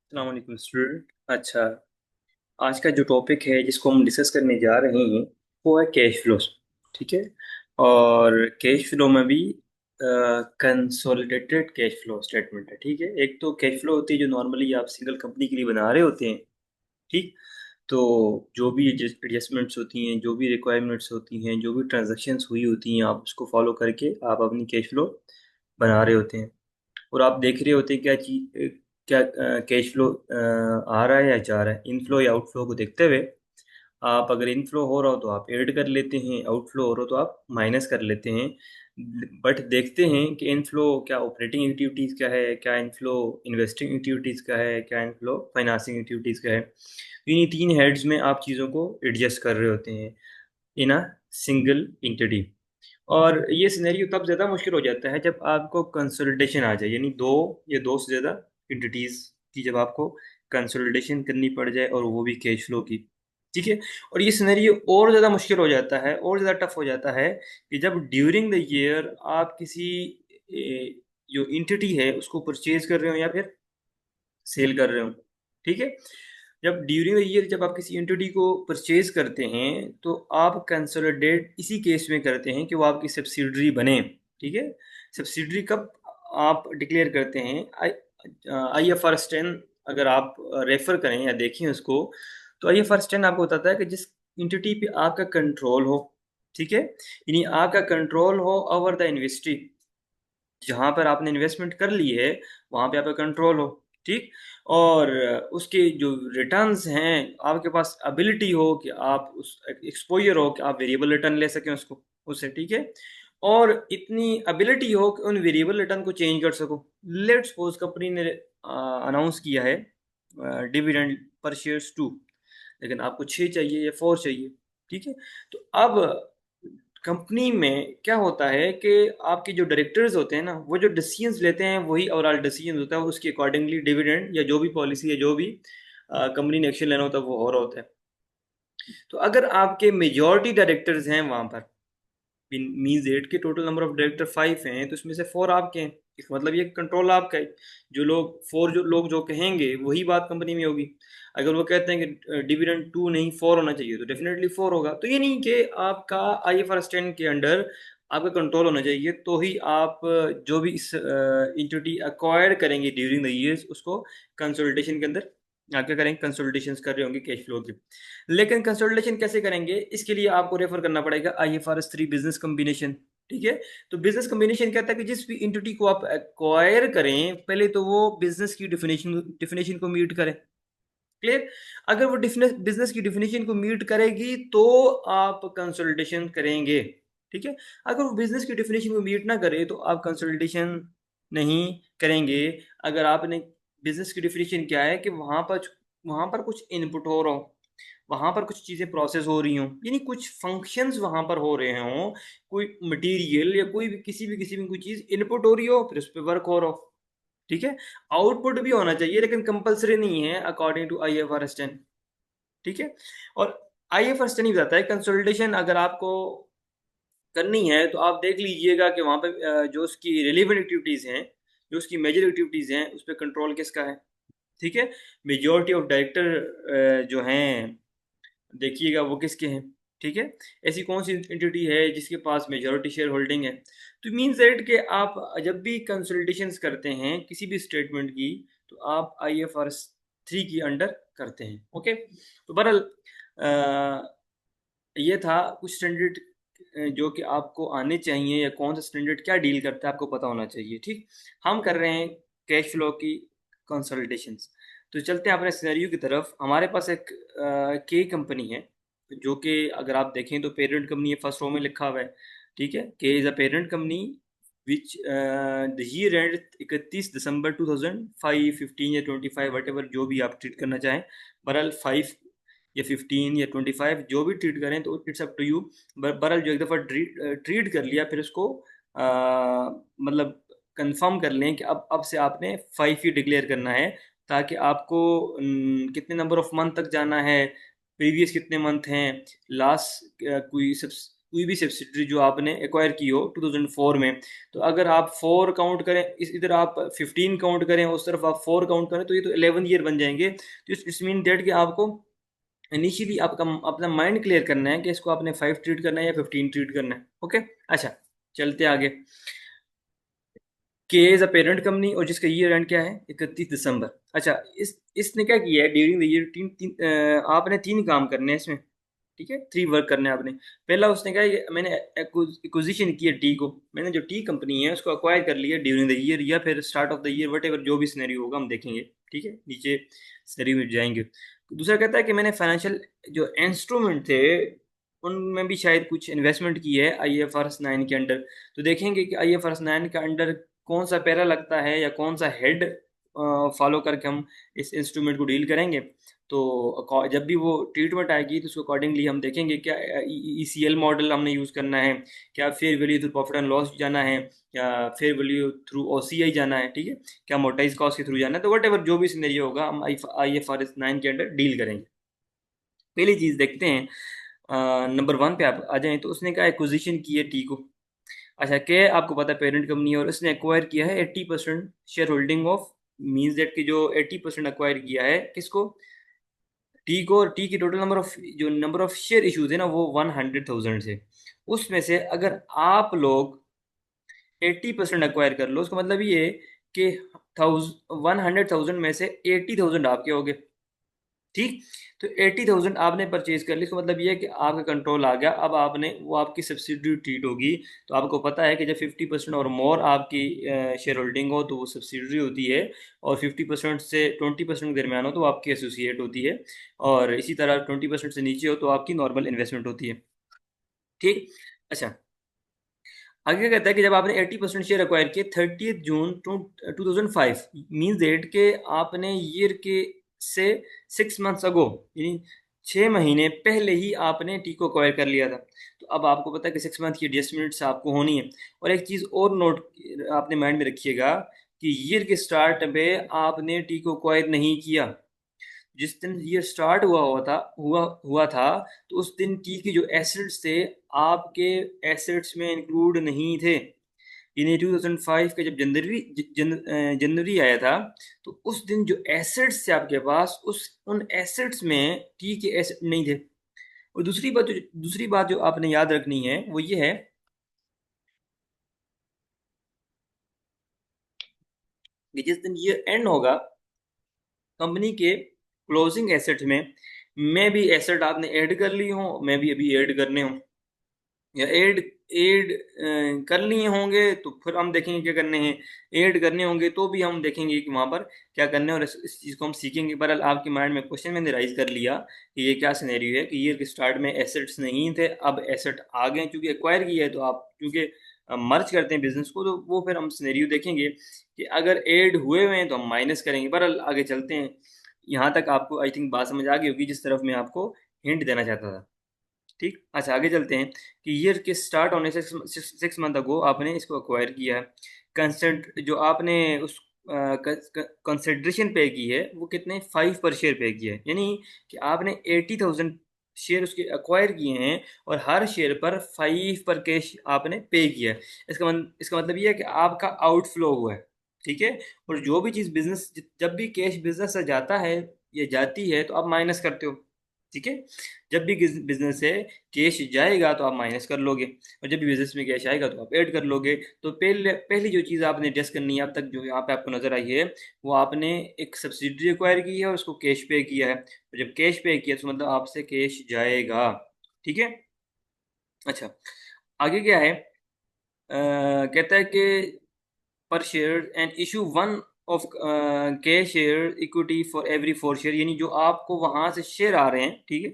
अस्सलाम वालेकुम स्टूडेंट। अच्छा, आज का जो टॉपिक है जिसको हम डिस्कस करने जा रहे हैं वो है कैश फ्लो। ठीक है। और कैश फ्लो में भी कंसोलिडेटेड कैश फ्लो स्टेटमेंट है। ठीक है। एक तो कैश फ्लो होती है जो नॉर्मली आप सिंगल कंपनी के लिए बना रहे होते हैं। ठीक। तो जो भी एडजस्टमेंट्स होती हैं, जो भी रिक्वायरमेंट्स होती हैं, जो भी ट्रांजैक्शंस हुई होती हैं, आप उसको फॉलो करके आप अपनी कैश फ्लो बना रहे होते हैं। और आप देख रहे होते हैं क्या चीज, क्या कैश फ्लो आ रहा है या जा रहा है। इनफ्लो या आउटफ्लो को देखते हुए आप अगर इनफ्लो हो रहा हो तो आप ऐड कर लेते हैं, आउटफ्लो हो रहा हो तो आप माइनस कर लेते हैं। बट देखते हैं कि इनफ्लो क्या ऑपरेटिंग एक्टिविटीज़ का है, क्या इनफ्लो इन्वेस्टिंग एक्टिविटीज़ का है, क्या इनफ्लो फाइनेंसिंग एक्टिविटीज़ का है। इन्हीं तीन हेड्स में आप चीज़ों को एडजस्ट कर रहे होते हैं इन अ सिंगल एंटिटी। और ये सिनेरियो तब ज़्यादा मुश्किल हो जाता है जब आपको कंसोलिडेशन आ जाए, यानी दो या दो से ज़्यादा एंटिटीज़ की जब आपको कंसोलिडेशन करनी पड़ जाए और वो भी कैश फ्लो की। ठीक है। और ये सिनेरियो और ज़्यादा मुश्किल हो जाता है और ज़्यादा टफ हो जाता है कि जब ड्यूरिंग द ईयर आप किसी जो एंटिटी है उसको परचेज कर रहे हो या फिर सेल कर रहे हो। ठीक है। जब ड्यूरिंग द ईयर जब आप किसी एंटिटी को परचेज करते हैं तो आप कंसोलिडेट इसी केस में करते हैं कि वो आपकी सब्सिडरी बने। ठीक है। सब्सिडरी कब आप डिक्लेयर करते हैं, IFRS 10 अगर आप रेफर करें या देखें उसको, तो IFRS 10 आपको बताता है कि जिस एंटिटी पे आपका कंट्रोल हो। ठीक है। यानी आपका कंट्रोल हो ओवर द इन्वेस्टी, जहाँ पर आपने इन्वेस्टमेंट कर ली है वहाँ पे आपका कंट्रोल हो। ठीक। और उसके जो रिटर्न्स हैं, आपके पास एबिलिटी हो कि आप उस एक्सपोजर हो कि आप वेरिएबल रिटर्न ले सकें उसको उससे। ठीक है। और इतनी एबिलिटी हो कि उन वेरिएबल रिटर्न को चेंज कर सको। लेट्स सपोज कंपनी ने अनाउंस किया है डिविडेंड पर शेयर्स 2, लेकिन आपको 6 चाहिए या 4 चाहिए। ठीक है। तो अब कंपनी में क्या होता है कि आपके जो डायरेक्टर्स होते हैं ना, वो जो डिसीजंस लेते हैं वही ओवरऑल डिसीजन होता है, उसके अकॉर्डिंगली डिविडेंड या जो भी पॉलिसी है, जो भी कंपनी ने एक्शन लेना होता है वो हो रहा होता है। तो अगर आपके मेजॉरिटी डायरेक्टर्स हैं वहां पर, मीन्स एट के टोटल नंबर ऑफ डायरेक्टर 5 हैं, तो इसमें से 4 आपके हैं। इसका मतलब ये कंट्रोल आपका है। जो लोग 4 जो लोग जो कहेंगे वही बात कंपनी में होगी। अगर वो कहते हैं कि डिविडेंड 2 नहीं 4 होना चाहिए तो डेफिनेटली 4 होगा। तो ये नहीं कि आपका IFRS 10 के अंडर आपका कंट्रोल होना चाहिए तो ही आप जो भी इस इंटिटी अक्वायर करेंगे ड्यूरिंग द ईयर्स उसको कंसोलिडेशन के अंदर आप क्या करेंगे, कंसोलिडेशन कर रहे होंगे कैश फ्लो की। लेकिन कंसोलिडेशन कैसे करेंगे, इसके लिए आपको रेफर करना पड़ेगा IFRS 3 बिजनेस कॉम्बिनेशन। ठीक है। तो बिजनेस कॉम्बिनेशन कहता है कि जिस भी एंटिटी को आप एक्वायर करें पहले तो वो बिजनेस की डिफिनेशन को मीट करे। क्लियर। अगर वो बिजनेस की डिफिनेशन को मीट करेगी तो आप कंसोलिडेशन करेंगे। ठीक है। अगर वो बिजनेस की डिफिनेशन को मीट ना करे तो आप कंसोलिडेशन नहीं करेंगे। अगर आपने बिजनेस की डिफिनेशन क्या है कि वहां पर कुछ इनपुट हो रहा हो, वहां पर कुछ चीजें प्रोसेस हो रही हों, यानी कुछ फंक्शंस वहां पर हो रहे हों, कोई मटेरियल या कोई भी किसी भी कोई चीज इनपुट हो रही हो फिर उस पर वर्क हो रहा हो। ठीक है। आउटपुट भी होना चाहिए लेकिन कंपलसरी नहीं है अकॉर्डिंग टू IFRS 10। ठीक है। और IFRS 10 ही बताता है कंसोलिडेशन अगर आपको करनी है तो आप देख लीजिएगा कि वहां पे जो उसकी रिलेवेंट एक्टिविटीज हैं, जो उसकी मेजर एक्टिविटीज हैं, उस पर कंट्रोल किसका है। ठीक है। मेजोरिटी ऑफ डायरेक्टर जो हैं देखिएगा वो किसके हैं। ठीक है। ऐसी कौन सी एंटिटी है जिसके पास मेजॉरिटी शेयर होल्डिंग है। तो मीन्स दैट कि आप जब भी कंसल्टेशंस करते हैं किसी भी स्टेटमेंट की तो आप IFRS 3 की अंडर करते हैं। ओके। तो बहरहाल ये था कुछ स्टैंडर्ड जो कि आपको आने चाहिए, या कौन सा स्टैंडर्ड क्या डील करता है आपको पता होना चाहिए। ठीक। हम कर रहे हैं कैश फ्लो की कंसल्टेशंस। तो चलते हैं अपने सिनेरियो की तरफ। हमारे पास एक के कंपनी है जो कि अगर आप देखें तो पेरेंट कंपनी है, फर्स्ट रो में लिखा हुआ है। ठीक है। के is a parent company which the year and 31 दिसंबर 2005, 15 या 25, वट एवर जो भी आप ट्रीट करना चाहें। बहरहाल 5 या 15 या 25 जो भी ट्रीट करें तो इट्स अप टू यू। बहरहाल जो एक दफ़ा ट्रीट कर लिया फिर उसको मतलब कंफर्म कर लें कि अब से आपने 5 ही डिक्लेयर करना है, ताकि आपको कितने नंबर ऑफ मंथ तक जाना है, प्रीवियस कितने मंथ हैं, लास्ट कोई सब कोई भी सब्सिडरी जो आपने एक्वायर की हो 2004 में, तो अगर आप 4 काउंट करें, इस इधर आप 15 काउंट करें, उस तरफ आप 4 काउंट करें, तो ये तो 11 ईयर बन जाएंगे। तो इट्स मीन डेट कि आपको इनिशियली आपका अपना माइंड क्लियर करना है कि इसको आपने 5 ट्रीट करना है या 15 ट्रीट करना है। ओके, अच्छा, चलते आगे। के इज अ पेरेंट कंपनी और जिसका ईयर एंड क्या है, 31 दिसंबर। अच्छा, इस इसने क्या किया है ड्यूरिंग द ईयर, आपने 3 काम करने हैं इसमें, ठीक है, 3 वर्क करने हैं आपने। पहला उसने कहा कि मैंने एक्विजिशन की है टी को, मैंने जो टी कंपनी है उसको अक्वायर कर लिया ड्यूरिंग द ईयर या फिर start of the year, what ever जो भी सिनेरियो होगा हम देखेंगे, ठीक है, नीचे सिनेरियो में जाएंगे। दूसरा कहता है कि मैंने फाइनेंशियल जो इंस्ट्रूमेंट थे उनमें भी शायद कुछ इन्वेस्टमेंट की है IFRS 9 के अंडर। तो देखेंगे कि IFRS 9 के अंडर कौन सा पैरा लगता है या कौन सा हेड फॉलो करके हम इस इंस्ट्रूमेंट को डील करेंगे। तो जब भी वो ट्रीटमेंट आएगी तो उसको अकॉर्डिंगली हम देखेंगे क्या ECL मॉडल हमने यूज़ करना है, क्या fair value through profit and loss जाना है, या फेयर वैल्यू थ्रू OCI जाना है, ठीक है, क्या मोटाइज कॉस्ट के थ्रू जाना है। तो वट एवर जो भी सिनेरियो होगा हम IFRS 9 के अंडर डील करेंगे। पहली चीज़ देखते हैं, नंबर 1 पे आप आ जाएं, तो उसने कहा एक्विजिशन की है टी को। अच्छा, के आपको पता है पेरेंट कंपनी है और उसने एक्वायर किया है 80% share holding of, means that कि जो 80% एक्वायर किया है किसको, टी को। और टी की total number of share issues है ना वो 100,000 से। उसमें से अगर आप लोग 80% एक्वायर कर लो, उसका मतलब ये है कि 100,000 में से 80,000 आपके हो गए, ठीक। तो 80,000 आपने परचेज कर ली, इसका मतलब ये है कि आपका कंट्रोल आ गया, अब आपने वो आपकी सब्सिडी ट्रीट होगी। तो आपको पता है कि जब 50% और मोर आपकी शेयर होल्डिंग हो तो वो सब्सिडी होती है, और 50% से 20% के दरमियान हो तो वो आपकी एसोसिएट होती है, और इसी तरह 20% से नीचे हो तो आपकी नॉर्मल इन्वेस्टमेंट होती है, ठीक। अच्छा, आगे कहता है कि जब आपने 80% शेयर एक्वायर किए 30 जून 2005, मीन्स डेट के आपने ईयर के से 6 मंथ्स अगो, यानी 6 महीने पहले ही आपने टी को एक्वायर कर लिया था। तो अब आपको पता है कि 6 मंथ की एडजस्टमेंट्स आपको होनी है। और एक चीज़ और नोट आपने माइंड में रखिएगा कि ईयर के स्टार्ट पे आपने टी को एक्वायर नहीं किया। जिस दिन ये स्टार्ट हुआ था तो उस दिन टी के जो एसेट्स थे आपके एसेट्स में इंक्लूड नहीं थे। यानी 2005 का जब जनवरी आया था, तो उस दिन जो एसेट्स थे आपके पास उन एसेट्स में टी के एसेट नहीं थे। और दूसरी बात जो आपने याद रखनी है वो ये है कि जिस दिन ये एंड होगा कंपनी के क्लोजिंग एसेट में, मैं भी एसेट आपने ऐड कर ली हो, मैं भी अभी ऐड करने हो, या ऐड ऐड कर लिए होंगे तो फिर हम देखेंगे क्या करने हैं, ऐड करने होंगे तो भी हम देखेंगे कि वहाँ पर क्या करने हैं, और इस चीज़ को हम सीखेंगे। बहरहाल आपके माइंड में क्वेश्चन मैंने राइज कर लिया कि ये क्या सिनेरियो है कि ईयर के स्टार्ट में एसेट्स नहीं थे, अब एसेट आ गए क्योंकि एक्वायर किया है, तो आप क्योंकि मर्ज करते हैं बिजनेस को, तो वो फिर हम सिनेरियो देखेंगे कि अगर ऐड हुए हैं तो हम माइनस करेंगे। बहरहाल आगे चलते हैं। यहाँ तक आपको आई थिंक बात समझ आ गई होगी जिस तरफ मैं आपको हिंट देना चाहता था, ठीक। अच्छा, आगे चलते हैं कि ईयर के स्टार्ट होने से 6 मंथ अगो आपने इसको अक्वायर किया है। कंसेंट जो आपने उस कंसिड्रेशन पे की है वो कितने 5 पर शेयर पे किया है, यानी कि आपने 80,000 शेयर उसके अक्वायर किए हैं और हर शेयर पर 5 पर कैश आपने पे किया है। इसका मतलब ये है कि आपका आउटफ्लो हुआ है, ठीक है। और जो भी चीज़ बिजनेस, जब भी कैश बिजनेस से जाता है या जाती है तो आप माइनस करते हो, ठीक है। जब भी बिजनेस से कैश जाएगा तो आप माइनस कर लोगे, और जब भी बिजनेस में कैश आएगा तो आप ऐड कर लोगे। तो पहले पहली जो चीज़ आपने टेस्ट करनी है अब तक जो यहाँ पे आपको नजर आई है, वो आपने एक सब्सिडी एक्वायर की है और उसको कैश पे किया है। तो जब कैश पे किया तो मतलब आपसे कैश जाएगा, ठीक है। अच्छा, आगे क्या है, कहता है कि पर share and issue one of के share equity for every 4 share, यानी जो आपको वहां से शेयर आ रहे हैं, ठीक है,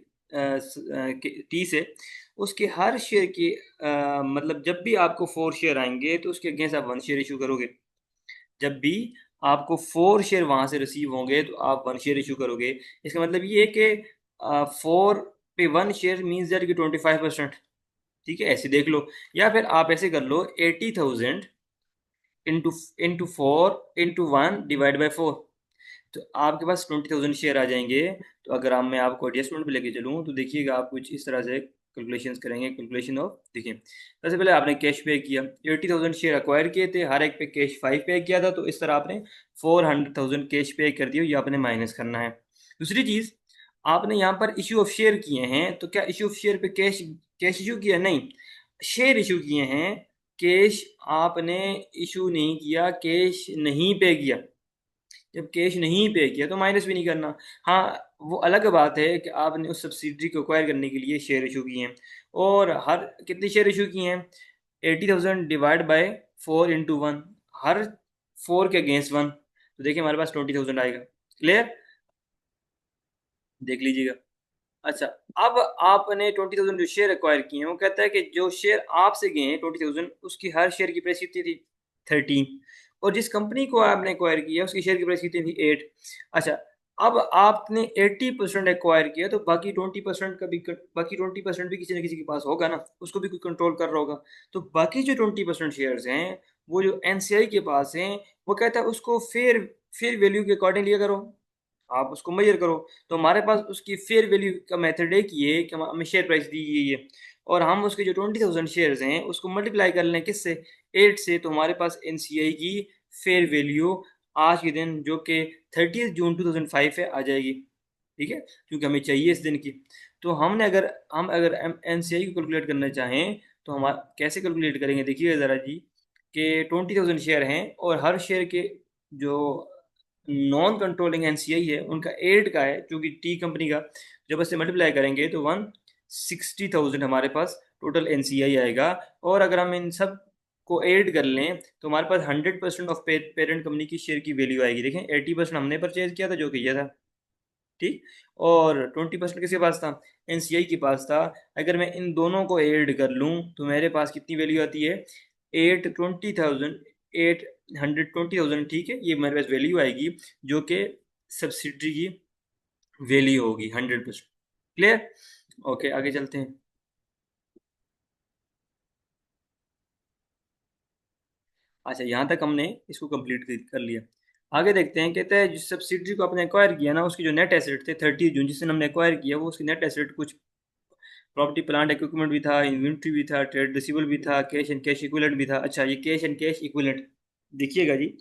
टी से, उसके हर शेयर की मतलब जब भी आपको 4 शेयर आएंगे तो उसके अगेंस्ट आप 1 शेयर इशू करोगे। जब भी आपको 4 शेयर वहां से रिसीव होंगे तो आप 1 शेयर इशू करोगे। इसका मतलब ये है कि 4 पे 1 शेयर मीन्स दैट कि 25%, ठीक है, ऐसे देख लो। या फिर आप ऐसे कर लो 80,000 into into 4 into 1 divide by 4, तो आपके पास 20,000 शेयर आ जाएंगे। तो अगर मैं आपको एडजस्टमेंट पे लेके चलूँ तो देखिएगा आप कुछ इस तरह से कैलकुलेशंस करेंगे, कैलकुलेशन ऑफ, देखिए सबसे पहले आपने कैश पे किया, 80,000 शेयर अक्वायर किए थे, हर एक पे कैश 5 पे किया था, तो इस तरह आपने 400,000 कैश पे कर दिया, ये आपने माइनस करना है। दूसरी चीज़, आपने यहाँ पर इशू ऑफ शेयर किए हैं, तो क्या इशू ऑफ शेयर पे कैश कैश इशू किया? नहीं, शेयर इशू किए हैं, कैश आपने इशू नहीं किया, कैश नहीं पे किया। जब कैश नहीं पे किया तो माइनस भी नहीं करना। हाँ, वो अलग बात है कि आपने उस सब्सिडरी को एक्वायर करने के लिए शेयर इशू किए हैं, और हर कितने शेयर इशू किए हैं? 80,000 डिवाइड बाय 4 into 1, हर 4 के अगेंस्ट 1, तो देखिए हमारे पास 20,000 आएगा। क्लियर? देख लीजिएगा। अच्छा, अब आपने 20,000 जो शेयर एक्वायर किए हैं, वो कहता है कि जो शेयर आपसे गए हैं 20,000, उसकी हर शेयर की प्राइस कितनी थी? 13। और जिस कंपनी को आपने एक्वायर किया उसकी शेयर की प्राइस कितनी थी? 8। अच्छा, अब आपने 80% एक्वायर किया, तो बाकी 20% का भी बाकी 20% भी किसी न किसी के पास होगा ना, उसको भी कोई कंट्रोल कर रहा होगा। तो बाकी जो 20% शेयर्स हैं, वो जो एनसीआई के पास हैं, वो कहता है उसको फेयर फेयर वैल्यू के अकॉर्डिंग लिया करो, आप उसको मेजर करो। तो हमारे पास उसकी फेयर वैल्यू का मेथड एक ये है कि हमें शेयर प्राइस दी गई है, और हम उसके जो 20,000 शेयर्स हैं उसको मल्टीप्लाई कर लें किससे? 8 से, तो हमारे पास एनसीआई की फेयर वैल्यू आज के दिन, जो कि 30 जून 2005 है, आ जाएगी। ठीक है, क्योंकि हमें चाहिए इस दिन की। तो हम अगर एनसीआई को कैलकुलेट करना चाहें, तो हम कैसे कैलकुलेट करेंगे? देखिए ज़रा जी, कि 20,000 शेयर हैं, और हर शेयर के जो नॉन कंट्रोलिंग एनसीआई है उनका 8 का है, जो कि टी कंपनी का, जब इससे मल्टीप्लाई करेंगे तो 160,000 हमारे पास टोटल एनसीआई आएगा। और अगर हम इन सब को ऐड कर लें तो हमारे पास 100% ऑफ पेरेंट कंपनी की शेयर की वैल्यू आएगी। देखें, 80% हमने परचेज किया था, जो कि यह था, ठीक, और 20% किसके पास था? एनसीआई के पास था। अगर मैं इन दोनों को ऐड कर लूँ तो मेरे पास कितनी वैल्यू आती है? 820,000, ठीक है, ये मेरे पास वैल्यू आएगी, जो कि सब्सिडी की वैल्यू होगी 100%। क्लियर? ओके, आगे चलते हैं। अच्छा, यहाँ तक हमने इसको कंप्लीट कर लिया। आगे देखते हैं, कहते हैं जिस सब्सिडी को आपने एक्वायर किया ना, उसकी जो नेट एसेट थे 30 जून, जिस दिन हमने एक्वायर किया, वो उसकी नेट एसेट कुछ प्रॉपर्टी प्लांट इक्विपमेंट भी था, इन्वेंट्री भी था, ट्रेड रिसीवेबल भी था, कैश एंड कैश इक्विवेलेंट भी था। अच्छा, ये कैश एंड कैश इक्विवेलेंट देखिएगा जी,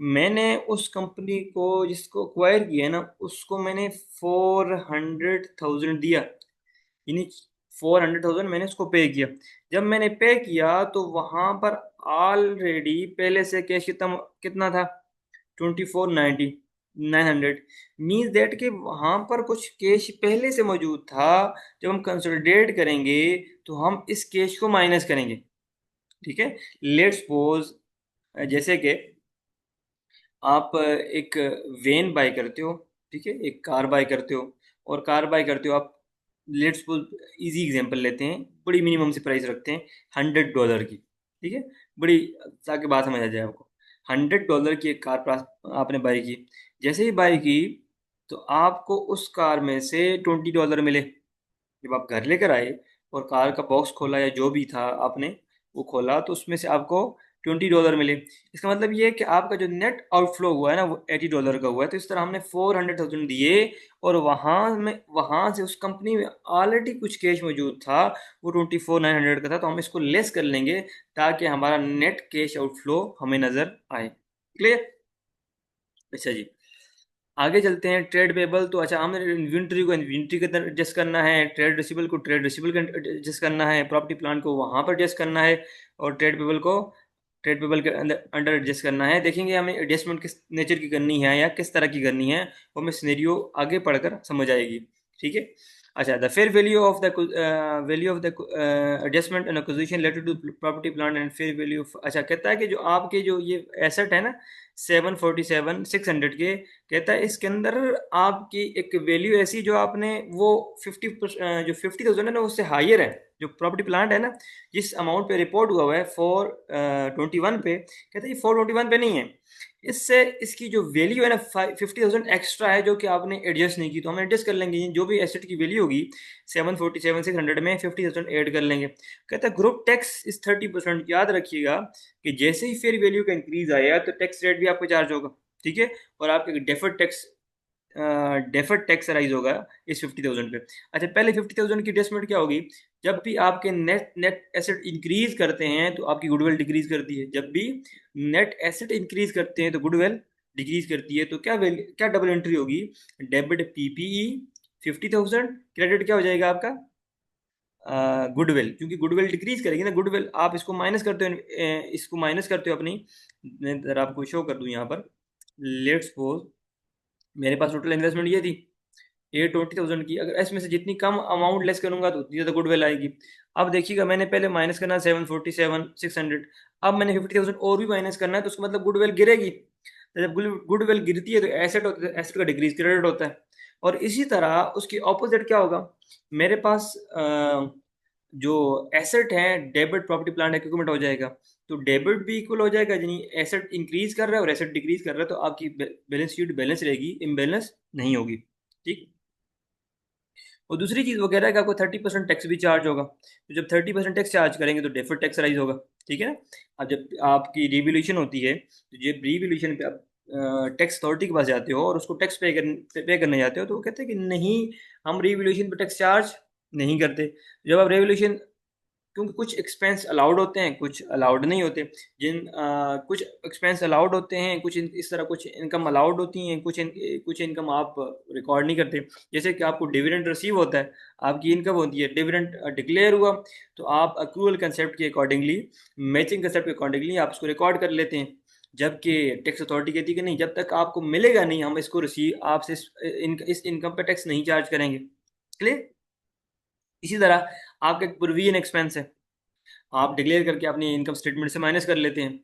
मैंने उस कंपनी को जिसको एक्वायर किया है ना, उसको मैंने 400,000 दिया, यानी 400,000 मैंने उसको पे किया। जब मैंने पे किया तो वहाँ पर ऑलरेडी पहले से कैश कितना कितना था? 24,900 मीन्स दैट कि वहाँ पर कुछ कैश पहले से मौजूद था। जब हम कंसोलिडेट करेंगे तो हम इस कैश को माइनस करेंगे। ठीक है, लेट्स सपोज, जैसे कि आप एक वेन बाय करते हो, ठीक है, एक कार बाय करते हो, और कार बाय करते हो आप, लेट्स सपोज, इजी एग्जांपल लेते हैं, बड़ी मिनिमम से प्राइस रखते हैं $100 की, ठीक है, बड़ी, ताकि बात समझ आ जाए आपको। $100 की एक कार आपने बाय की। जैसे ही बाय की, तो आपको उस कार में से $20 मिले। जब आप घर लेकर आए और कार का बॉक्स खोला या जो भी था आपने वो खोला, तो उसमें से आपको $20 मिले। इसका मतलब ये है कि आपका जो नेट आउटफ्लो हुआ है ना, वो $80 का हुआ है। तो इस तरह हमने 400,000 दिए, और वहाँ से उस कंपनी में ऑलरेडी कुछ कैश मौजूद था, वो 24,900 का था, तो हम इसको लेस कर लेंगे, ताकि हमारा नेट कैश आउटफ्लो हमें नज़र आए। क्लियर? अच्छा जी, आगे चलते हैं। ट्रेड पेबल, तो अच्छा, हमें इन्वेंट्री को इन्वेंट्री के अंदर एडजस्ट करना है, ट्रेड रिसीबल को ट्रेड रिसीबल के एडजस्ट करना है, प्रॉपर्टी प्लांट को वहाँ पर एडजस्ट करना है, और ट्रेड पेबल को ट्रेड पेबल के अंदर अंडर एडजस्ट करना है। देखेंगे हमें एडजस्टमेंट किस नेचर की करनी है या किस तरह की करनी है, वो हमें सिनेरियो आगे पढ़कर समझ आएगी। ठीक है। अच्छा, the fair value of the adjustment and acquisition related to property plant and fair value. अच्छा, कहता है कि जो आपके जो ये एसेट है ना, 747,600 के, कहता है इसके अंदर आपकी एक वैल्यू ऐसी, जो आपने वो 50%, जो 50,000 है ना, उससे हायर है। जो प्रॉपर्टी प्लांट है ना, जिस अमाउंट पे रिपोर्ट हुआ है 421 पे, कहता है ये 421 पे नहीं है, इससे इसकी जो वैल्यू है ना 50,000 एक्स्ट्रा है, जो कि आपने एडजस्ट नहीं की। तो हम एडजस्ट कर लेंगे, जो भी एसेट की वैल्यू होगी 747,600 में 50,000 ऐड कर लेंगे। कहता है ग्रुप टैक्स इस 30%। याद रखिएगा कि जैसे ही फेयर वैल्यू का इंक्रीज आया, तो टैक्स रेट भी आपको चार्ज होगा। ठीक है, और आपके deferred tax deferred tax rise होगा इस 50,000 पे। अच्छा, पहले 50,000 की एडजस्टमेंट क्या होगी? जब भी आपके नेट नेट एसेट इंक्रीज करते हैं तो आपकी गुडविल डिक्रीज करती है, जब भी नेट एसेट इंक्रीज करते हैं तो गुडविल डिक्रीज करती है। तो क्या डबल एंट्री होगी? डेबिट पीपीई 50,000, क्रेडिट क्या हो जाएगा आपका? गुडविल, क्योंकि गुडविल डिक्रीज करेगी ना। गुडविल आप इसको माइनस करते हो, इसको माइनस करते हो अपनी। मैं जरा आपको शो कर दूं यहाँ पर। लेट्स सपोज मेरे पास टोटल इन्वेस्टमेंट ये थी 820,000 की। अगर इसमें से जितनी कम अमाउंट लेस करूंगा तो उतनी ज़्यादा गुडविल आएगी। अब देखिएगा, मैंने पहले माइनस करना 747 600, अब मैंने 50,000 और भी माइनस करना है, तो उसका मतलब गुडविल गिरेगी। तो जब गुडविल गिरती है तो एसेट का डिक्रीज क्रेडिट होता है। और इसी तरह उसकी ऑपोजिट क्या होगा? मेरे पास जो एसेट है, डेबिट प्रॉपर्टी प्लांट इक्विपमेंट हो जाएगा। तो डेबिट भी इक्वल हो जाएगा, यानी एसेट इंक्रीज कर रहा है और एसेट डिक्रीज कर रहा है, तो आपकी बैलेंस शीट बैलेंस रहेगी, इम्बैलेंस नहीं होगी। ठीक। और दूसरी चीज़ वो कह रहा है कि आपको 30% टैक्स भी चार्ज होगा। तो जब 30% टैक्स चार्ज करेंगे तो डेफर्ड टैक्स राइज होगा। ठीक है ना? अब जब आपकी रिवोल्यूशन होती है तो जब रिवोल्यूशन पे आप टैक्स अथॉरिटी के पास जाते हो और उसको टैक्स पे करने जाते हो, तो वो कहते हैं कि नहीं, हम रिवोल्यूशन पे टैक्स चार्ज नहीं करते। जब आप रेवोल्यूशन, क्योंकि कुछ एक्सपेंस अलाउड होते हैं, कुछ अलाउड नहीं होते। कुछ एक्सपेंस अलाउड होते हैं, इस तरह कुछ इनकम अलाउड होती हैं, कुछ इनकम आप रिकॉर्ड नहीं करते। जैसे कि आपको डिविडेंड रिसीव होता है, आपकी इनकम होती है, डिविडेंड डिक्लेयर हुआ, तो आप अक्रूवल कंसेप्ट के अकॉर्डिंगली, मैचिंग कंसेप्ट के अकॉर्डिंगली आप इसको रिकॉर्ड कर लेते हैं। जबकि टैक्स अथॉरिटी कहती है कि नहीं, जब तक आपको मिलेगा नहीं हम इसको रिसीव आपसे इस इनकम पे टैक्स नहीं चार्ज करेंगे। क्लियर? इसी तरह आपका एक प्रोविजन एक्सपेंस है, आप डिक्लेयर करके अपनी इनकम स्टेटमेंट से माइनस कर लेते हैं।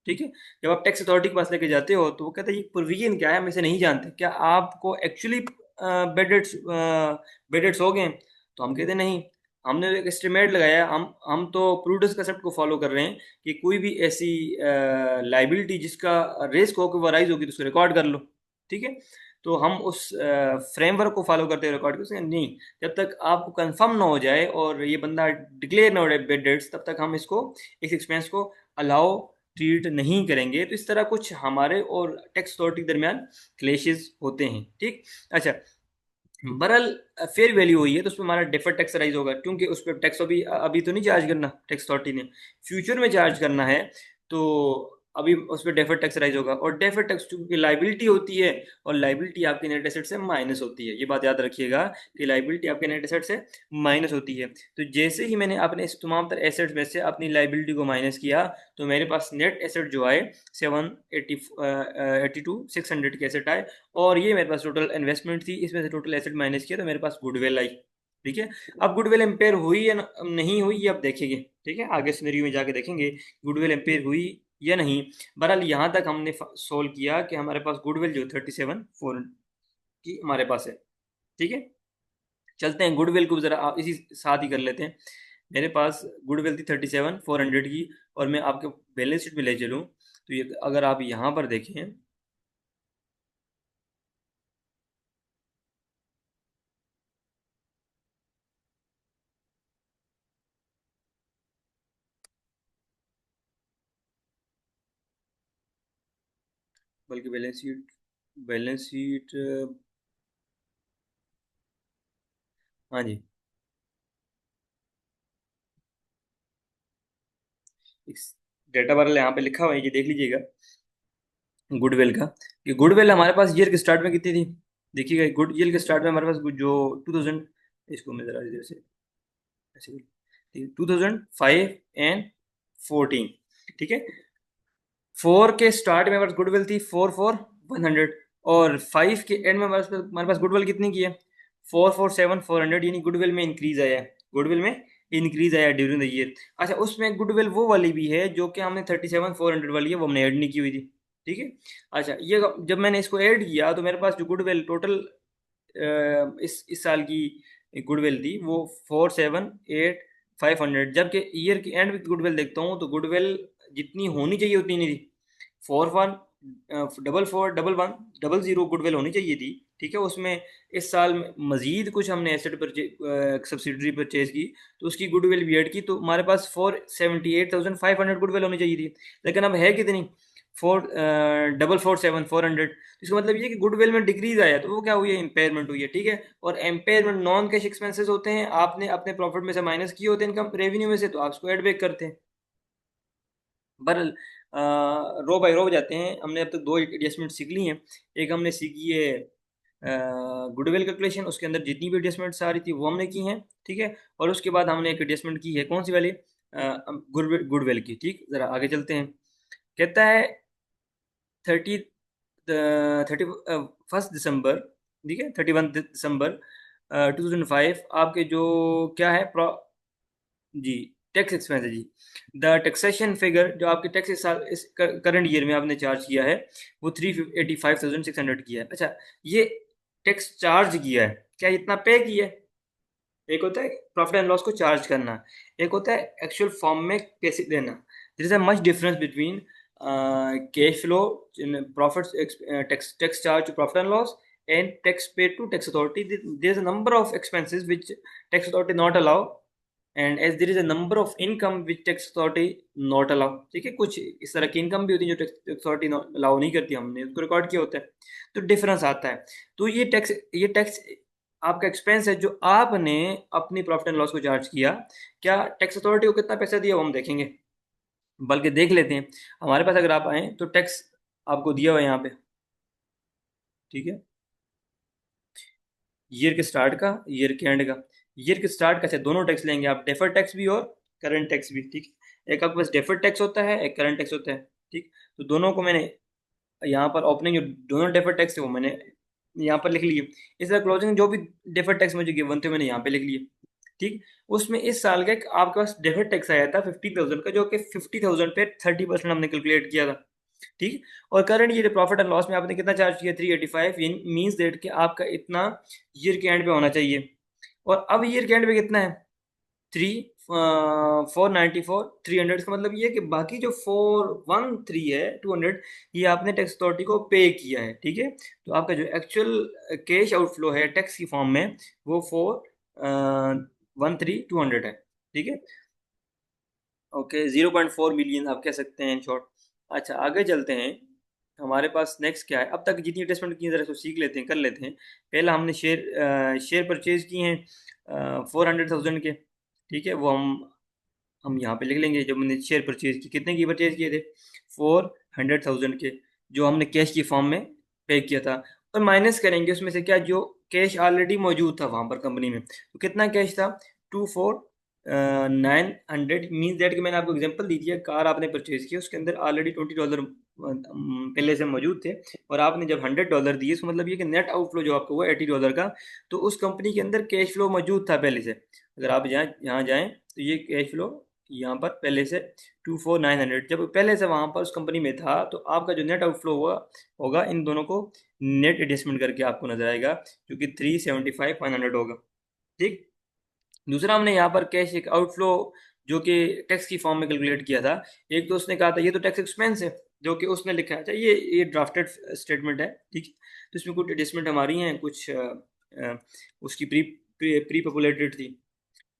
ठीक है? जब आप टैक्स अथॉरिटी के पास लेके जाते हो तो वो कहते हैं ये प्रोविजन क्या है, हम इसे नहीं जानते, क्या आपको एक्चुअली बेडेट्स हो गए हैं? तो हम कहते हैं नहीं, हमने एक एस्टिमेट लगाया। हम तो प्रूडेंस कंसेप्ट को फॉलो कर रहे हैं कि कोई भी ऐसी लाइबिलिटी जिसका रिस्क हो कि वो राइज होगी तो उसको रिकॉर्ड कर लो। ठीक है? तो हम उस फ्रेमवर्क को फॉलो करते हैं रिकॉर्ड को। नहीं, जब तक आपको कंफर्म ना हो जाए और ये बंदा डिक्लेयर ना हो जाए बेड डेट्स, तब तक हम इसको, इस एक्सपेंस को अलाउ ट्रीट नहीं करेंगे। तो इस तरह कुछ हमारे और टैक्स अथॉरिटी के दरमियान क्लेशेस होते हैं। ठीक। अच्छा, बहरहाल फेयर वैल्यू हुई है तो उस पर हमारा डिफर्ड टैक्स राइज होगा, क्योंकि उस पर टैक्स अभी अभी तो नहीं चार्ज करना टैक्स अथॉरिटी ने, फ्यूचर में चार्ज करना है। तो अभी उस पर डेफर्ड टैक्स राइज होगा। और डेफर्ड टैक्स क्योंकि लाइबिलिटी होती है, और लाइबिलिटी आपके नेट एसेट से माइनस होती है, ये बात याद रखिएगा कि लाइबिलिटी आपके नेट एसेट से माइनस होती है। तो जैसे ही मैंने अपने इस तमाम तर एसेट्स में से अपनी लाइबिलिटी को माइनस किया, तो मेरे पास नेट एसेट जो आए 782 600 के एसेट आए। और ये मेरे पास टोटल इन्वेस्टमेंट थी, इसमें से टोटल एसेट माइनस किया तो मेरे पास गुडविल आई। ठीक है? अब गुडविल एम्पेयर हुई या नहीं हुई ये अब देखेंगे। ठीक है? आगे सिनेरियो में जाके देखेंगे गुडविल एम्पेयर हुई या नहीं। बहरहाल यहाँ तक हमने सोल्व किया कि हमारे पास गुडविल जो 37,400 की हमारे पास है। ठीक है? चलते हैं गुडविल को ज़रा इसी साथ ही कर लेते हैं। मेरे पास गुडविल थी 37,400 की, और मैं आपके बैलेंस शीट में ले चलूँ तो ये अगर आप यहाँ पर देखें, बल्कि बैलेंस शीट, हाँ जी, डेटा बारल यहाँ पे लिखा हुआ है, ये देख लीजिएगा गुडविल का, कि गुडविल हमारे पास ईयर के स्टार्ट में कितनी थी। देखिएगा, गुड ईयर के स्टार्ट में हमारे पास जो 2000, इसको मैं जरा इधर से ऐसे, 2005 एंड 14। ठीक है? 4 के स्टार्ट में हमारे पास गुडविल थी 44100, और 5 के एंड में हमारे पास गुडविल कितनी की है? 447,400, यानी गुडविल में इंक्रीज आया है, गुडविल में इंक्रीज आया ड्यूरिंग द ईयर। अच्छा, उसमें गुडविल वो वाली भी है जो कि हमने 37,400 वाली है, वो हमने ऐड नहीं की हुई थी। ठीक है? अच्छा, ये जब मैंने इसको ऐड किया तो मेरे पास जो गुडविल टोटल इस साल की गुडविल थी वो 478,500, जबकि ईयर के एंड में गुडविल देखता हूँ तो गुडविल जितनी होनी चाहिए उतनी नहीं थी। 41441100 गुडविल होनी चाहिए थी। ठीक है? उसमें इस साल में मजीद कुछ हमने एसेट पर सब्सिडरी परचेज की, तो उसकी गुडविल भी ऐड की, तो हमारे पास 478,500 गुडविल होनी चाहिए थी। लेकिन अब है कितनी? 447 400। इसका मतलब ये कि गुडविल में डिक्रीज आया तो वो क्या हुई है, इम्पेयरमेंट हुई है, ठीक है। और एम्पेयरमेंट नॉन कैश एक्सपेंसेस होते हैं, आपने अपने प्रॉफिट में से माइनस किए होते हैं इनकम रेवेन्यू में से, तो आप उसको एड बैक करते हैं। बहरहाल रो बाय रो जाते हैं। हमने अब तक दो एडजस्टमेंट सीख ली हैं। एक हमने सीखी है गुडविल कैलकुलेशन, उसके अंदर जितनी भी एडजस्टमेंट्स आ रही थी वो हमने की हैं, ठीक है। और उसके बाद हमने एक एडजस्टमेंट की है, कौन सी वाली, गुडविल की, ठीक। ज़रा आगे चलते हैं। कहता है 30 31 दिसंबर, ठीक है, 31 दिसंबर 2005 आपके जो क्या है जी टैक्स एक्सपेंस है जी। द टैक्सेशन फिगर जो आपके टैक्स इस साल इस करंट ईयर में आपने चार्ज किया है वो 385,600 किया है। अच्छा, ये टैक्स चार्ज किया है, क्या इतना पे किया है? एक होता है प्रॉफिट एंड लॉस को चार्ज करना, एक होता है एक्चुअल फॉर्म में पैसे देना। There is a much difference between cash flow, profit, tax charge to profit and loss and tax paid to tax authority. There is a number of expenses which tax authority not allow and as there is a number of income which tax authority not allow, ठीक है। कुछ इस तरह की income भी होती है जो टैक्स अथॉरिटी अलाउ नहीं करती, हमने उसको रिकॉर्ड किया होता है, तो डिफरेंस आता है। तो ये टैक्स आपका एक्सपेंस है जो आपने अपनी प्रॉफिट एंड लॉस को चार्ज किया। क्या टैक्स अथॉरिटी को कितना पैसा दिया वो हम देखेंगे, बल्कि देख लेते हैं। हमारे पास अगर आप आए तो टैक्स आपको दिया हुआ है यहाँ पे, ठीक है। ईयर के स्टार्ट का, ईयर के एंड का। ईयर के स्टार्ट का से दोनों टैक्स लेंगे आप, डेफर्ड टैक्स भी और करंट टैक्स भी, ठीक। एक आपके पास डेफर्ड टैक्स होता है, एक करंट टैक्स होता है, ठीक। तो दोनों को मैंने यहाँ पर ओपनिंग जो दोनों डेफर्ड टैक्स थे वो मैंने यहाँ पर लिख लिए। इस तरह क्लोजिंग जो भी डेफर्ड टैक्स मुझे गिवन थे मैंने यहाँ पे लिख लिए, ठीक। उसमें इस साल का एक आपके पास डेफर्ड टैक्स आया था 50,000 का, जो कि 50,000 पे 30% हमने कैलकुलेट किया था, ठीक। और current year profit and loss में आपने कितना चार्ज किया, 385, मीन्स दैट कि आपका इतना ईयर के एंड पे होना चाहिए। और अब ईयर के एंड पे कितना है, 494 300। इसका मतलब ये है कि बाकी जो 413 है 200, ये आपने टैक्स अथॉरिटी को पे किया है, ठीक है। तो आपका जो एक्चुअल कैश आउटफ्लो है टैक्स की फॉर्म में वो 413 200 है, ठीक है। ओके, 0.4 मिलियन आप कह सकते हैं इन शॉर्ट। अच्छा, आगे चलते हैं। हमारे पास नेक्स्ट क्या है, अब तक जितनी एडजस्टमेंट की जरा इसको सीख लेते हैं, कर लेते हैं। पहला हमने शेयर परचेज किए हैं 400,000 के, ठीक है। वो हम यहाँ पे लिख लेंगे। जब हमने शेयर परचेज की, कितने की परचेज किए थे, 400,000 के, जो हमने कैश की फॉर्म में पे किया था। और माइनस करेंगे उसमें से क्या, जो कैश ऑलरेडी मौजूद था वहाँ पर कंपनी में, तो कितना कैश था, 24,900। मीन्स दैट कि मैंने आपको एग्जांपल दी थी, कार आपने परचेज की, उसके अंदर ऑलरेडी $20 पहले से मौजूद थे, और आपने जब $100 दिए, इसका मतलब ये कि नेट आउटफ्लो जो आपको हुआ $80 का। तो उस कंपनी के अंदर कैश फ्लो मौजूद था पहले से। अगर आप यहाँ जाएँ तो ये कैश फ्लो यहाँ पर पहले से 24,900, जब पहले से वहाँ पर उस कंपनी में था, तो आपका जो नेट आउटफ्लो हुआ होगा इन दोनों को नेट एडजस्टमेंट करके आपको नजर आएगा, जो कि 375,100 होगा, ठीक। दूसरा, हमने यहाँ पर कैश एक आउटफ्लो जो कि टैक्स की फॉर्म में कैलकुलेट किया था। एक तो उसने कहा था ये तो टैक्स एक्सपेंस है, जो कि उसने लिखा है, अच्छा ये ड्राफ्टेड स्टेटमेंट है, ठीक। तो इसमें कुछ एडजस्टमेंट हमारी हैं, कुछ उसकी प्री पॉपुलेटेड थी।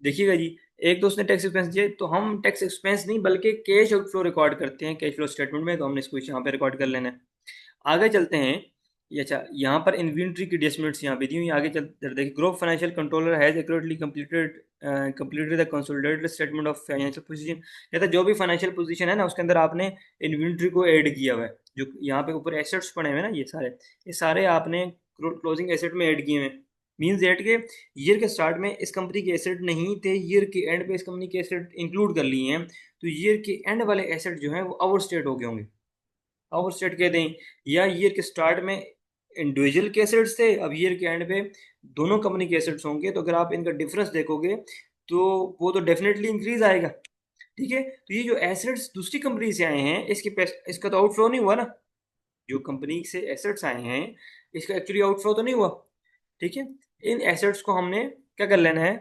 देखिएगा जी, एक तो उसने टैक्स एक्सपेंस दिया, तो हम टैक्स एक्सपेंस नहीं बल्कि कैश आउटफ्लो रिकॉर्ड करते हैं कैश फ्लो स्टेटमेंट में, तो हमने इसको यहाँ पे रिकॉर्ड कर लेना है। आगे चलते हैं। ये अच्छा, यहाँ पर इन्वेंट्री की एडजस्टमेंट्स यहाँ पे दी हुई। आगे चलते देखिए, group financial controller has accurately completed the consolidated statement of financial position. कहता है जो भी फाइनेंशियल पोजीशन है ना, उसके अंदर आपने इन्वेंट्री को ऐड किया हुआ है। जो यहाँ पे ऊपर एसेट्स पड़े हुए हैं ना, ये सारे आपने क्लोजिंग एसेट में ऐड किए हुए हैं। मीन्स दैट के ईयर के स्टार्ट में इस कंपनी के एसेट नहीं थे, ईयर के एंड पे इस कंपनी के एसेट इंक्लूड कर लिए हैं। तो ईयर के एंड वाले एसेट जो हैं वो ओवर स्टेट हो गए होंगे, ओवर स्टेट कहते हैं। या ईयर के स्टार्ट में इंडिविजुअल के एसेट्स थे, अब ईयर के एंड पे दोनों कंपनी के एसेट्स होंगे, तो अगर आप इनका डिफरेंस देखोगे तो वो तो डेफिनेटली इंक्रीज आएगा, ठीक है। तो ये जो एसेट्स दूसरी कंपनी से आए हैं, इसका तो आउटफ्लो नहीं हुआ ना। जो कंपनी से एसेट्स आए हैं, इसका एक्चुअली आउटफ्लो तो नहीं हुआ, ठीक है। इन एसेट्स को हमने क्या कर लेना है,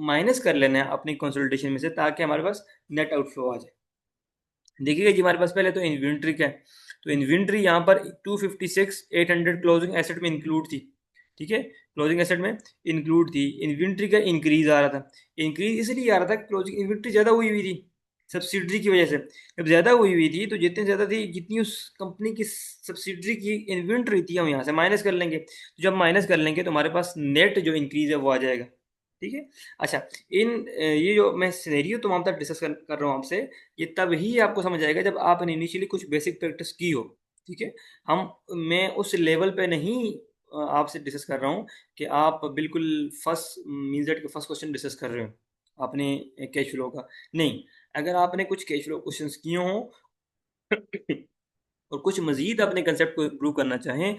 माइनस कर लेना है अपनी कंसोलिडेशन में से, ताकि हमारे पास नेट आउटफ्लो आ जाए। देखिएगा जी, हमारे पास पहले तो इन्वेंट्री क्या है, तो इन्वेंट्री यहाँ पर 256,800 क्लोजिंग एसेट में इंक्लूड थी, ठीक है। क्लोजिंग एसेट में इंक्लूड थी। इन्वेंट्री का इंक्रीज आ रहा था, इंक्रीज इसलिए आ रहा था क्लोजिंग इन्वेंट्री ज़्यादा हुई हुई थी, सब्सिडरी की वजह से जब ज़्यादा हुई हुई थी, तो जितनी ज़्यादा थी, जितनी उस कंपनी की सब्सिडरी की इन्वेंट्री थी, हम यहाँ से माइनस कर लेंगे। तो जब माइनस कर लेंगे तो हमारे पास नेट जो इंक्रीज़ है वो आ जाएगा। ठीक है। अच्छा, ये जो मैं सिनेरियो तो वहाँ तक डिस्कस कर रहा हूँ आपसे, ये तब ही आपको समझ आएगा जब आपने इनिशियली कुछ बेसिक प्रैक्टिस की हो। ठीक है। हम मैं उस लेवल पे नहीं आपसे डिस्कस कर रहा हूँ कि आप बिल्कुल फर्स्ट मीन्स दैट के फर्स्ट क्वेश्चन डिस्कस कर रहे हो आपने कैश फ्लो का। नहीं, अगर आपने कुछ कैश फ्लो क्वेश्चंस किए हों और कुछ मजीद अपने कंसेप्ट को इम्प्रूव करना चाहें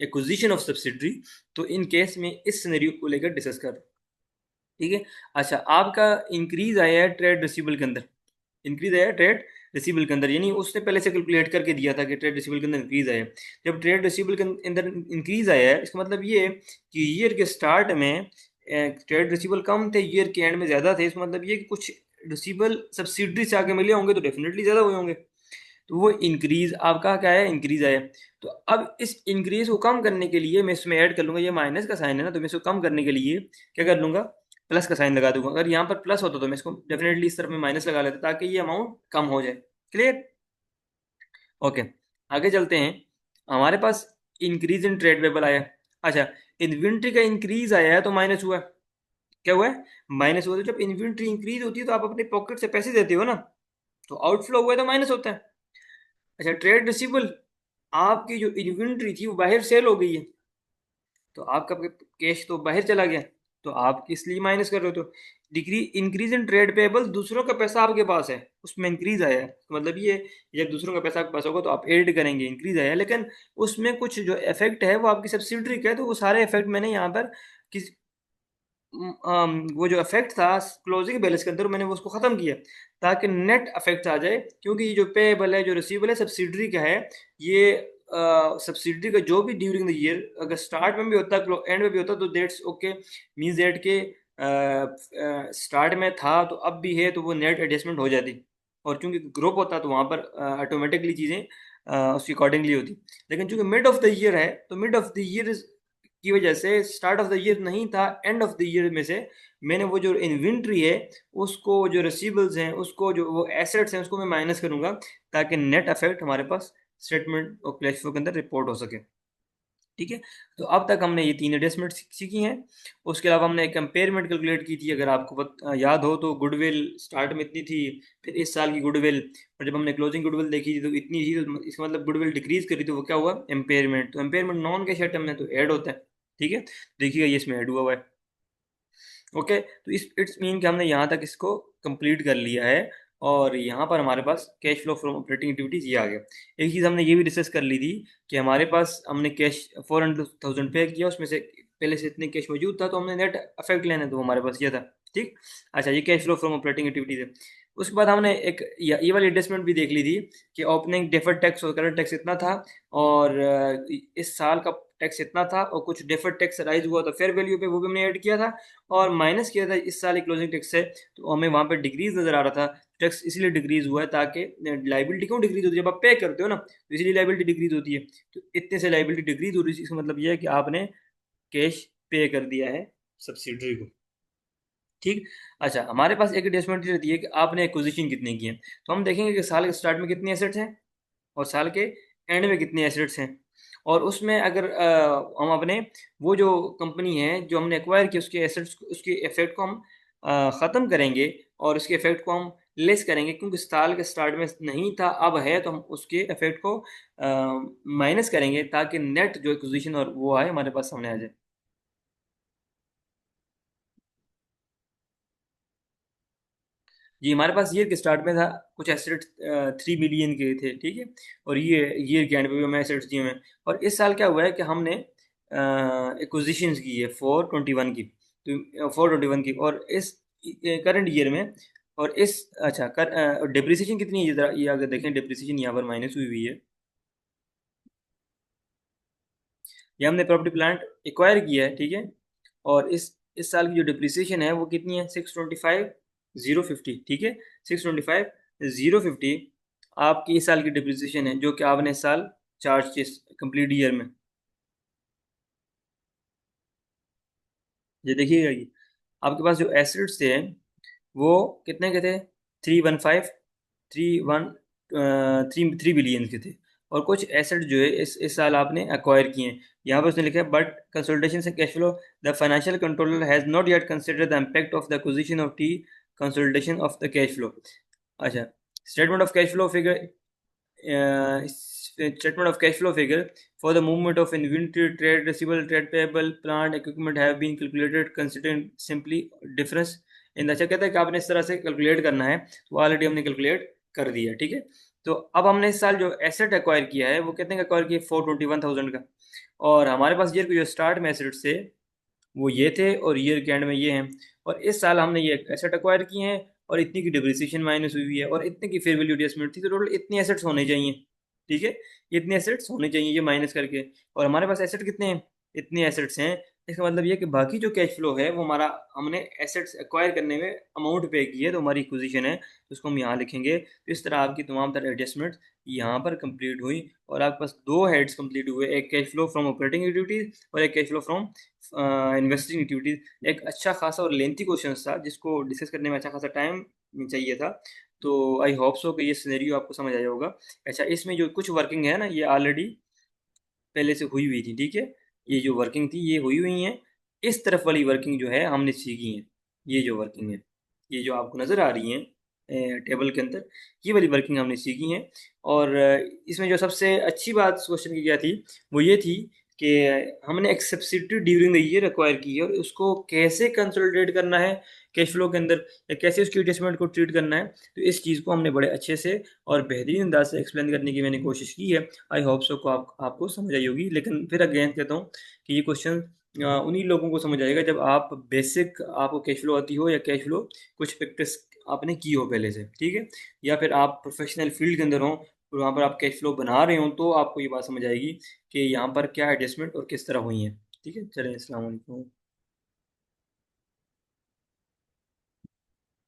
एक्विजिशन ऑफ सब्सिडरी, तो इन केस में इस सिनेरियो को लेकर डिस्कस कर। ठीक है। अच्छा, आपका इंक्रीज आया है ट्रेड रिसीवेबल के अंदर, इंक्रीज आया है ट्रेड रिसीवेबल के अंदर, यानी उसने पहले से कैलकुलेट करके दिया था कि ट्रेड रिसीवेबल के अंदर इंक्रीज आया है। जब ट्रेड रिसीवेबल के अंदर इंक्रीज आया है, इसका मतलब ये है कि ईयर के स्टार्ट में ट्रेड रिसीवेबल कम थे, ईयर के एंड में ज़्यादा थे। इसका मतलब ये कि कुछ रिसीवेबल सब्सिडरी से आगे मिले होंगे, तो डेफिनेटली ज़्यादा हुए होंगे। तो वो इंक्रीज आपका क्या है, इंक्रीज आया। तो अब इस इंक्रीज को कम करने के लिए मैं इसमें ऐड कर लूंगा, ये माइनस का साइन है ना, तो मैं इसको कम करने के लिए क्या कर लूंगा, प्लस का साइन लगा दूंगा। अगर यहाँ पर प्लस होता तो मैं इसको डेफिनेटली इस तरफ में माइनस लगा लेता, ताकि ये अमाउंट कम हो जाए। क्लियर। ओके, आगे चलते हैं। हमारे पास इंक्रीज इन ट्रेड पेबल आया। अच्छा, इन्वेंट्री का इंक्रीज आया है तो माइनस हुआ है। क्या हुआ है, माइनस हुआ। तो जब इन्वेंट्री इंक्रीज होती है तो आप अपने पॉकेट से पैसे देते हो ना, तो आउटफ्लो हुआ है तो माइनस होता है। अच्छा, ट्रेड रिसीवेबल, आपकी जो इन्वेंट्री थी वो बाहर सेल हो गई है, तो आपका कैश तो बाहर चला गया, तो आप इसलिए माइनस कर रहे हो। तो degree increase in trade payable, दूसरों का पैसा आपके पास है, उसमें इंक्रीज आया है, तो मतलब ये जब दूसरों का पैसा आपके पास होगा तो आप ऐड करेंगे, इंक्रीज आया है। लेकिन उसमें कुछ जो इफेक्ट है वो आपकी सब्सिडरी का है, तो वो सारे इफेक्ट मैंने यहाँ पर किस वो जो इफेक्ट था क्लोजिंग बैलेंस के अंदर, मैंने वो उसको ख़त्म किया ताकि नेट इफेक्ट आ जाए। क्योंकि ये जो पेएबल है, जो रिसीवेबल है, सब्सिडरी का है। ये सब्सिडरी का जो भी ड्यूरिंग द ईयर, अगर स्टार्ट में भी होता है एंड में भी होता है, तो डेट्स ओके, मीन्स डेट के स्टार्ट में था तो अब भी है, तो वो नेट एडजस्टमेंट हो जाती। और क्योंकि ग्रुप होता है तो वहाँ पर ऑटोमेटिकली चीज़ें उसकी अकॉर्डिंगली होती। लेकिन चूंकि मिड ऑफ द ईयर है, तो मिड ऑफ द ईयर की वजह से स्टार्ट ऑफ द ईयर नहीं था, एंड ऑफ द ईयर में से मैंने वो जो इन्वेंट्री है उसको, जो रिसीवेबल्स हैं उसको, जो वो एसेट्स हैं उसको मैं माइनस करूंगा, ताकि नेट इफेक्ट हमारे पास स्टेटमेंट और कैश फ्लो के अंदर रिपोर्ट हो सके। ठीक है। तो अब तक हमने ये तीन एडजस्टमेंट सीखी हैं। उसके अलावा हमने एक कंपेयरमेंट कैलकुलेट की थी, अगर आपको याद हो तो। गुडविल स्टार्ट में इतनी थी, फिर इस साल की गुडविल, और जब हमने क्लोजिंग गुडविल देखी थी तो इतनी थी, तो इसका मतलब गुडविल डिक्रीज करी, तो वो क्या हुआ, एम्पेयरमेंट। तो एम्पेयरमेंट नॉन कैश आइटम में तो ऐड होता है। ठीक है, देखिएगा ये इसमें ऐड हुआ है। ओके, तो इस इट्स मीन कि हमने यहाँ तक इसको कंप्लीट कर लिया है, और यहाँ पर हमारे पास cash flow from operating activities ये आ गया। एक चीज़ हमने ये भी डिस्कस कर ली थी कि हमारे पास, हमने कैश 400,000 पे किया, उसमें से पहले से इतने कैश मौजूद था, तो हमने नेट अफेक्ट लेना, तो हमारे पास ये था। ठीक। अच्छा, ये cash flow from operating activities है। उसके बाद हमने एक ये वाली एडजस्टमेंट भी देख ली थी कि ओपनिंग डेफर्ड टैक्स और करंट टैक्स इतना था, और इस साल का टैक्स इतना था, और कुछ डेफर्ड टैक्स राइज हुआ तो फेयर वैल्यू पे, वो भी हमने ऐड किया था, और माइनस किया था इस साल क्लोजिंग टैक्स से, तो हमें वहाँ पे डिक्रीज नजर आ रहा था। टैक्स इसलिए डिक्रीज हुआ है ताकि लाइबिलिटी क्यों डिक्रीज होती है, जब आप पे करते हो ना, तो इसलिए लाइबिलिटी डिक्रीज होती है। तो इतने से लाइबिलिटी डिक्रीज हो रही है, इसका मतलब यह है कि आपने कैश पे कर दिया है सब्सिडरी को। ठीक। अच्छा, हमारे पास एक एडजस्टमेंट रहती है कि आपने एक्विजिशन कितने की है, तो हम देखेंगे कि साल के स्टार्ट में कितने एसेट्स हैं और साल के एंड में कितने एसेट्स हैं। और उसमें अगर हम अपने वो जो कंपनी है जो हमने एक्वायर की, उसके एसेट्स, उसके इफेक्ट को हम ख़त्म करेंगे, और उसके इफेक्ट को हम लेस करेंगे, क्योंकि साल के स्टार्ट में नहीं था अब है, तो हम उसके इफेक्ट को माइनस करेंगे, ताकि नेट जो एक्विजिशन और वो आए हमारे पास सामने आ जाए। जी, हमारे पास ईयर के स्टार्ट में था, कुछ एसेट्स 3 मिलियन के थे। ठीक है। और ये ईयर के एंड पे भी हमें एसेट्स दिए हुए हैं। और इस साल क्या हुआ है कि हमने एक्विजिशंस की है 421 की, तो 421 की, और इस करंट ईयर में, और इस, अच्छा कर डिप्रिसिएशन कितनी है, ये जरा ये अगर देखें, डिप्रिसिएशन यहाँ पर माइनस हुई हुई है। ये हमने प्रॉपर्टी प्लांट एक्वायर किया है। ठीक है। और इस साल की जो डिप्रिसिएशन है वो कितनी है, 625,050। ठीक है, 625,050 आपकी इस साल की डिप्रिसिएशन है, जो कि आपने इस साल चार्ज की कंप्लीट ईयर में। ये देखिएगा, ये आपके पास जो एसेट्स थे वो कितने के थे, 315 3 बिलियन के थे। और कुछ एसेट जो है इस साल आपने एक्वायर किए हैं। यहाँ पर उसने लिखा है बट कंसोलिडेशन से cash flow, the financial controller has not yet consider the impact of the acquisition of T consolidation of the cash flow. अच्छा, statement of cash flow figure, statement of cash flow figure for the movement of inventory, trade receivable, trade payable, plant equipment have been calculated considering simply difference in the। अच्छा कहता है कि आपने इस तरह से calculate करना है, तो ऑलरेडी हमने कैलकुलेट कर दिया, ठीक है। तो अब हमने इस साल जो एसेट एक्वायर किया है वो कितने का एक्वायर किया, 421,000 का। और हमारे पास ईयर के जो स्टार्ट में एसेट्स थे वो ये थे और ईयर के एंड में ये हैं। और इस साल हमने ये एसेट एक्वायर किए हैं और इतनी की डिप्रिसिएशन माइनस हुई है और इतने की फेयर वैल्यू एडजस्टमेंट थी, तो टोटल इतने एसेट्स होने चाहिए, ठीक है। इतने एसेट्स होने चाहिए ये माइनस करके। और हमारे पास एसेट कितने हैं, इतने एसेट्स हैं। इसका मतलब ये कि बाकी जो कैश फ्लो है वो हमारा, हमने एसेट्स एक्वायर करने में अमाउंट पे की है, तो हमारी एक्विजिशन है, तो उसको हम यहाँ लिखेंगे। तो इस तरह आपकी तमाम तरह एडजस्टमेंट यहाँ पर कंप्लीट हुई और आपके पास दो हेड्स कंप्लीट हुए, एक cash flow from operating activities और एक cash flow from investing activities. एक अच्छा खासा और लेंथी क्वेश्चन था जिसको डिस्कस करने में अच्छा खासा टाइम चाहिए था। तो आई होप सो कि ये सिनेरियो आपको समझ आया होगा। अच्छा, इसमें जो कुछ वर्किंग है ना ये ऑलरेडी पहले से हुई हुई थी, ठीक है। ये जो वर्किंग थी ये हुई हुई है। इस तरफ वाली वर्किंग जो है हमने सीखी है। ये जो वर्किंग है, ये जो आपको नज़र आ रही है टेबल के अंदर, ये वाली वर्किंग हमने सीखी है। और इसमें जो सबसे अच्छी बात इस क्वेश्चन की क्या थी, वो ये थी कि हमने एक subsidy during the year acquire की है और उसको कैसे कंसोलिडेट करना है कैश फ्लो के अंदर, या कैसे उसकी एडजस्टमेंट को ट्रीट करना है। तो इस चीज़ को हमने बड़े अच्छे से और बेहतरीन अंदाज से एक्सप्लेन करने की मैंने कोशिश की है। आई होप सो को आपको समझ आई होगी। लेकिन फिर अगेन कहता हूँ कि ये क्वेश्चन उन्हीं लोगों को समझ आएगा जब आप बेसिक, आपको कैश फ्लो आती हो या कैश फ्लो कुछ प्रैक्टिस आपने की हो पहले से, ठीक है। या फिर आप प्रोफेशनल फील्ड के अंदर हो और वहाँ पर आप कैश फ्लो बना रहे हो, तो आपको ये बात समझ आएगी कि यहाँ पर क्या एडजस्टमेंट और किस तरह हुई है, ठीक है। चलें, अस्सलाम वालेकुम।